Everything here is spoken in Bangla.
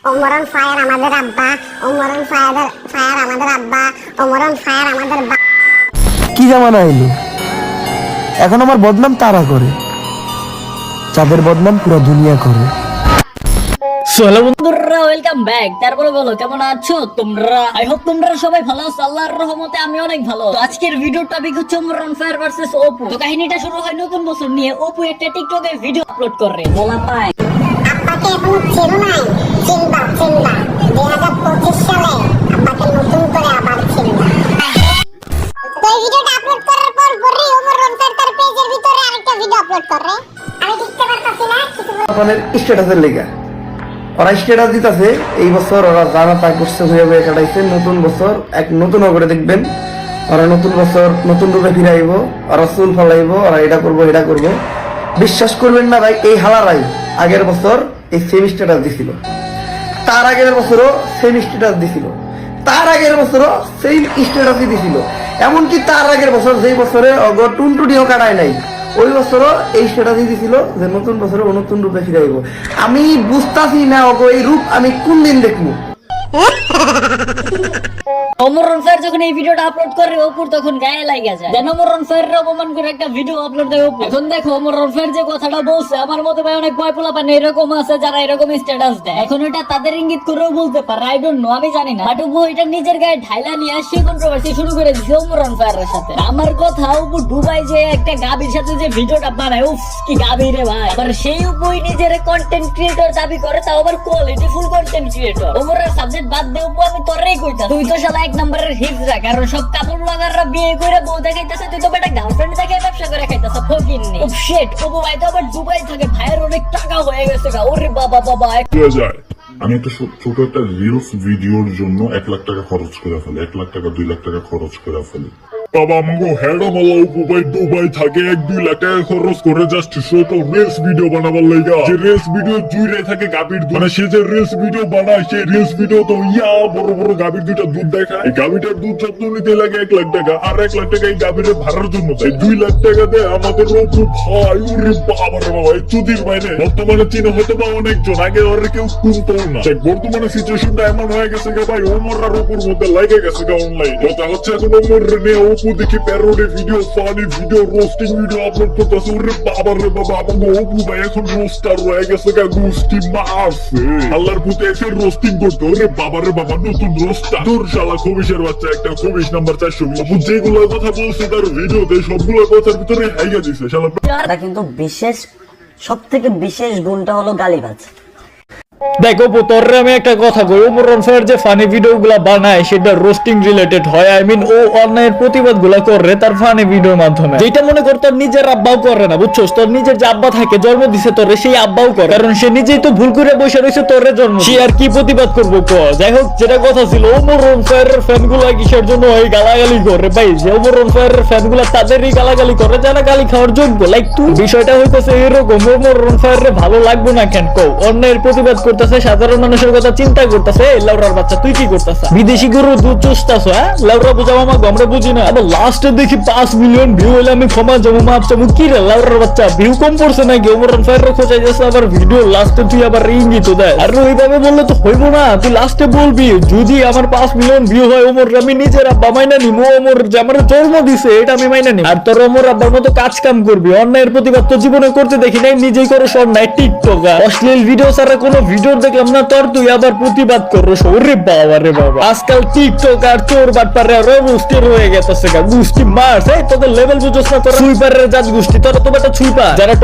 ওমরন ফায়ার আমাদের আব্বা, ওমরন ফায়ার আমাদের আব্বা, ওমরন ফায়ার আমাদের কি জামানা এলো, এখন আমার বদনাম তারা করে, চাঁদের বদনাম পুরো দুনিয়া করে। হ্যালো বন্ধুরা, ওয়েলকাম ব্যাক। তারপরে বলো কেমন আছো তোমরা? আই হোপ তোমরা সবাই ভালো আছো, আল্লাহর রহমতে আমি অনেক ভালো। তো আজকের ভিডিওর টপিক হচ্ছে ওমরন ফায়ার ভার্সেস অপু। তো কাহিনীটা শুরু হয় নতুন বছর নিয়ে। অপু একটা টিকটকে ভিডিও আপলোড করে, বলা পায় আব্বাকে এখনো চেনো নাই, চিনবা 2025 সালে আব্বাকে নতুন করে আবার চিনবা। তো এই ভিডিওটা আপলোড করার পর পরই ওমরন ফায়ার তার পেজের ভিতরে আরেকটা ভিডিও আপলোড করে। আমি দেখতে পারতাছি না কিছু। আপনাদের স্ট্যাটাসের লেগা ওরা স্ট্যাটাস দিতেছে, এই বছর ওরা জানা তা করছে হয়ে কাটাইছে। নতুন বছর এক নতুন করে দেখবেন, ওরা নতুন বছর নতুন রূপে ফিরাইব, ওরা চুল ফলাইব, ওরা এটা করবো এটা করবো। বিশ্বাস করবেন না ভাই, এই হালারাই আগের বছর এই সেম স্ট্যাটাস দিছিল, তার আগের বছরও সেম স্ট্যাটাস দিছিল, তার আগের বছরও সেম স্ট্যাটাসই দিছিল। এমনকি তার আগের বছর যেই বছরে টুনটুনিও কাটায় নাই, ওই বছরও এই স্ট্যাটাসই দিছিল যে নতুন বছরে নতুন রূপে ফিরাইব। আমি বুঝতাছি না এই রূপ আমি কোন দিন দেখবো। ওমরন ফায়ার যখন এই ভিডিওটা আপলোড করে অপুর তখন গায়ে লাগা যায়, যেন ওমরন ফায়ারের অপমান করে একটা ভিডিও আপলোড দেয় অপু। এখন দেখো ওমরন ফায়ার যে কথাটা বলছে, আমার মতে ভাই অনেক ভয় পোলাপান এরকম আছে যারা এরকম স্ট্যাটাস দেয়। এখন এটা তাদের ইঙ্গিত করেও বলতে পারে, আই ডোন্ট নো, আমি জানি না। বাট অপু এটা নিজের গায়ে ঢাইলা নিয়ে আসছে, কন্ট্রোভার্সি শুরু করে দিচ্ছে ওমরন ফায়ারের সাথে। আমার কথা, অপু দুবাই যে একটা গাবির সাথে যে ভিডিওটা বানায়, উফ কি গাবি রে ভাই। আবার সেই অপুই নিজের কন্টেন্ট ক্রিয়েটর দাবি করে, তাও আবার কোয়ালিটি ফুল কন্টেন্ট ক্রিয়েটর। ওমরের সাবজেক্ট বাদ দে অপু, আমি তোরেই কইতাম, তুই তো শালা এক নম্বরের হিজড়া। কারণ সব কাপড় লাগাররা বিয়ে করে বউ দেখাইতেছে, তুই তো বেটা গার্লফ্রেন্ড দেখে ব্যবসা করে খাইতেছ, ফকিন্নি। উফ শিট, অপু ভাই তো আবার দুবাই থাকে, ভাইয়ের অনেক টাকা হয়ে গেছে গা। ওরে বাবা বাবা। যায় আমি একটা ছোট একটা রিলস ভিডিওর জন্য 1 লাখ টাকা খরচ করে ফেলি, 1 লাখ টাকা 2 লাখ টাকা খরচ করে ফেলি। বাবা আমাকে হেডা মালা উপবাই দুবাই থাকে 1-2 লাখ টাকা খরচ করে জাস্ট ছোট রিলস ভিডিও বানাবার লাইগা। যে রিলস ভিডিও জুইরে থাকে গাবির দুধ, মানে সে যে রিলস ভিডিও বানায়, সেই রিলস ভিডিও তো বড় বড় গাবির দুইটা দুধ দেখায়। এই গাবিটার দুধ যত্ন নিতে লাগে 1 লাখ টাকা, আর 1 লাখ টাকা এই গাবিরে ভাড়ার জন্য দেয়। 2 লাখ টাকা দেয় আমাদের অপু ভাই। ওরে বাবা রে বাবা, এই চুদির বাইরে বর্তমানে চীনে হয়তো বা অনেকজন, আগে ওরা কেউ শুনতো না। বর্তমানে সিচুয়েশনটা এমন হয়ে গেছে ভাই, ওমরার অপুর মধ্যে লাগে গেছে অনলাইন। কথা হচ্ছে এখন ওমর নিয়ে অপু দেখি parody video, funny video, roasting video upload করতেছে। ওরে বাবা রে বাবা, আমাকে অপু ভাই এখন রোস্টার হয়ে গেছে গোষ্ঠী মারছে। আল্লাহর পুতে এসে রোস্টিং করতে, ওরে বাবা রে বাবা, নতুন রোস্টার। তোর শালা খবিশের বাচ্চা একটা, খবিশ নাম্বার 420। অপু যেগুলোর কথা বলছে তার ভিডিওতে, সবগুলোর কথার ভিতরে হাইগা দিছে শালা। এটা কিন্তু বিশেষ, সব থেকে বিশেষ গুণটা হলো গালিবাজ। দেখো তোরে আমি একটা কথা কই, ওমরন ফায়ার যে ফানি ভিডিও গুলা বানায় সেটা রোস্টিং রিলেটেড হয়। আই মিন ও অন্যায়ের প্রতিবাদ গুলা করে তার ফানি ভিডিওর মাধ্যমে, যেটা মনে কর তোর নিজের আব্বাও করে না, বুঝছস? তোর নিজের যে আব্বা থাকে, জন্ম দিছে তোরে, সেই আব্বাও করে, কারণ সে নিজেই তো ভুল করে বসে রয়েছে তোরে জন্ম। সে আর কি প্রতিবাদ করবো ক? যাই হোক, যেটা কথা ছিল, ওমরন ফায়ারের ফ্যান গুলা কিসের জন্য ওই গালাগালি করে ভাই? যে ওমরন ফায়ারের ফ্যান গুলা তাদেরই গালাগালি করে যারা গালি খাওয়ার যোগ্য। লাইক তুই, বিষয়টা হইতেছে এরকম, ওমরন ফায়ারের ভালো লাগবে না কেন কও? অন্যায়ের প্রতিবাদ করতেছে, সাধারণ মানুষের কথা চিন্তা করতেছে। লাউরার বাচ্চা তুই কি করতেছ? বিদেশি গরু দুধ চুষতাছ, হ্যাঁ? লাউরা বুঝাও আমাকে, আমরা বুঝি না। আবার লাস্টে দেখি 5 মিলিয়ন ভিউ হইলে আমি ক্ষমা জমা মাপ চামু। কি রে লাউরার বাচ্চা, ভিউ কম পড়ছে নাকি? ওমরন ফায়ার খোঁজাই যাচ্ছে, আবার ভিডিও লাস্টে তুই আবার ইঙ্গিত দেয়। আর ওইভাবে বললে তো হইব না, তুই লাস্টে বলবি যদি আমার 5 মিলিয়ন ভিউ হয়, ওমর আমি নিজের আব্বা মাইনা নিবো, ওমর যে আমার জন্ম দিছে এটা আমি মাইনা নিব। আর তোর ওমর আব্বার মতো কাজ কাম করবি, অন্যায়ের প্রতিবাদ তো জীবনে করতে দেখি নাই, নিজেই করো সব নাই। টিকটকার অশ্লীল ভিডিও ছাড়া কোনো ভিডিও দেখলাম না তোর, তুই আবার প্রতিবাদ করস। ওরে বাবা রে বাবা, আজকাল টিকটক আর চোর বাটপারে রোস্টের হয়ে গেছে গোষ্ঠী মার। তোদের লেভেল বুঝোস না, তোরা সুইপারের জাত গোষ্ঠী, তোরা তো একটা সুইপার যারা